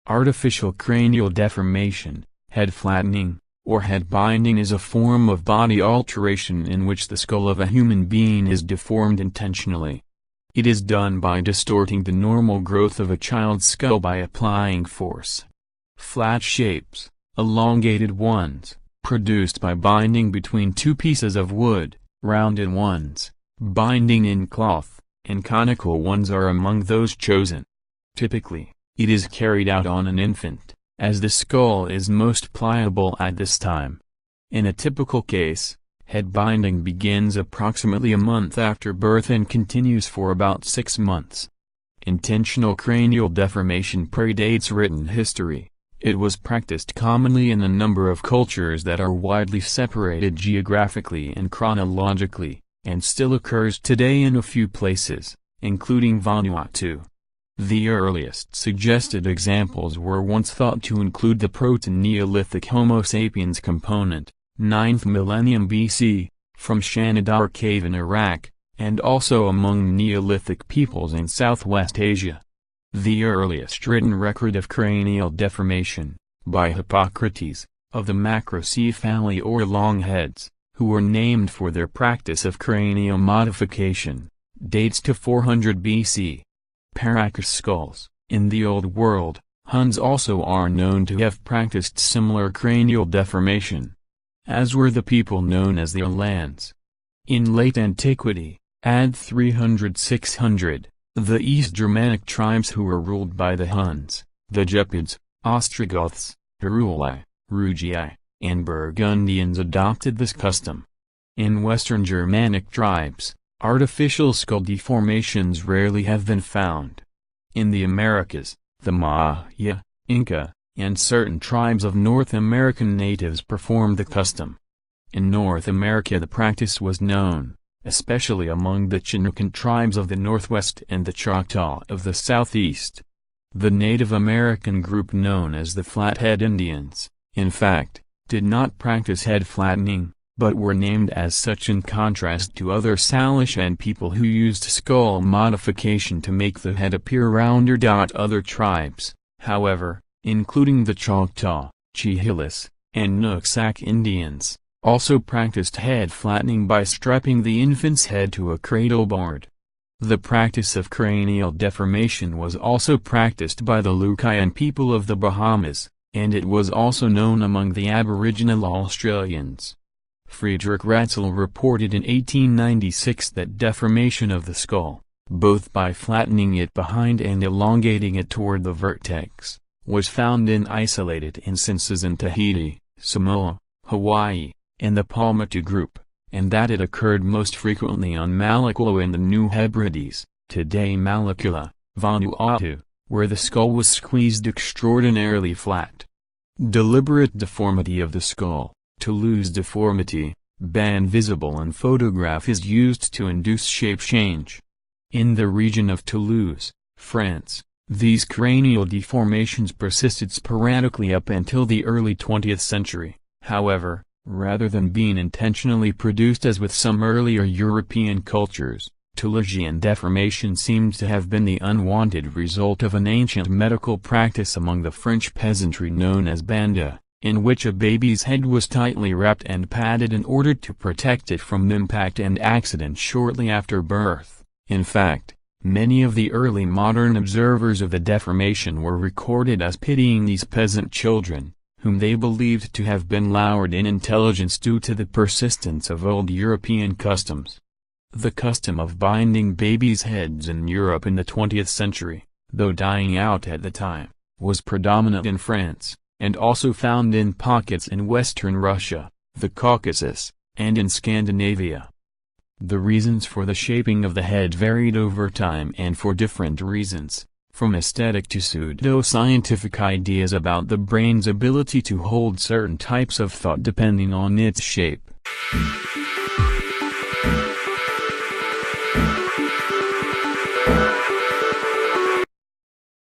Artificial cranial deformation, head flattening, or head binding is a form of body alteration in which the skull of a human being is deformed intentionally. It is done by distorting the normal growth of a child's skull by applying force. Flat shapes, elongated ones, produced by binding between two pieces of wood, rounded ones, binding in cloth, and conical ones are among those chosen. Typically, it is carried out on an infant, as the skull is most pliable at this time. In a typical case, head binding begins approximately a month after birth and continues for about 6 months. Intentional cranial deformation predates written history. It was practiced commonly in a number of cultures that are widely separated geographically and chronologically, and still occurs today in a few places, including Vanuatu. The earliest suggested examples were once thought to include the Proto-Neolithic Homo sapiens component, 9th millennium BC, from Shanidar Cave in Iraq, and also among Neolithic peoples in Southwest Asia. The earliest written record of cranial deformation, by Hippocrates, of the macrocephaly or longheads, who were named for their practice of cranial modification, dates to 400 BC. Paracus skulls. In the Old World, Huns also are known to have practiced similar cranial deformation, as were the people known as the Alans. In late antiquity, AD 300–600, the East Germanic tribes who were ruled by the Huns, the Gepids, Ostrogoths, Heruli, Rugii, and Burgundians adopted this custom. In Western Germanic tribes, artificial skull deformations rarely have been found. In the Americas, the Maya, Inca, and certain tribes of North American natives performed the custom. In North America the practice was known, especially among the Chinookan tribes of the Northwest and the Choctaw of the Southeast. The Native American group known as the Flathead Indians, in fact, did not practice head flattening, but were named as such in contrast to other Salishan people who used skull modification to make the head appear rounder. Other tribes, however, including the Choctaw, Chehalis, and Nooksack Indians, also practiced head flattening by strapping the infant's head to a cradle board. The practice of cranial deformation was also practiced by the Lucayan people of the Bahamas, and it was also known among the Aboriginal Australians. Friedrich Ratzel reported in 1896 that deformation of the skull, both by flattening it behind and elongating it toward the vertex, was found in isolated instances in Tahiti, Samoa, Hawaii, and the Paumotu group, and that it occurred most frequently on Malakula in the New Hebrides, today Malakula, Vanuatu, where the skull was squeezed extraordinarily flat. Deliberate deformity of the skull. Toulouse deformity, ban visible in photograph, is used to induce shape change. In the region of Toulouse, France, these cranial deformations persisted sporadically up until the early 20th century. However, rather than being intentionally produced as with some earlier European cultures, Toulousian deformation seems to have been the unwanted result of an ancient medical practice among the French peasantry known as banda, in which a baby's head was tightly wrapped and padded in order to protect it from impact and accident shortly after birth. In fact, many of the early modern observers of the deformation were recorded as pitying these peasant children, whom they believed to have been lowered in intelligence due to the persistence of old European customs. The custom of binding babies' heads in Europe in the 20th century, though dying out at the time, was predominant in France, and also found in pockets in western Russia, the Caucasus, and in Scandinavia. The reasons for the shaping of the head varied over time and for different reasons, from aesthetic to pseudo-scientific ideas about the brain's ability to hold certain types of thought depending on its shape.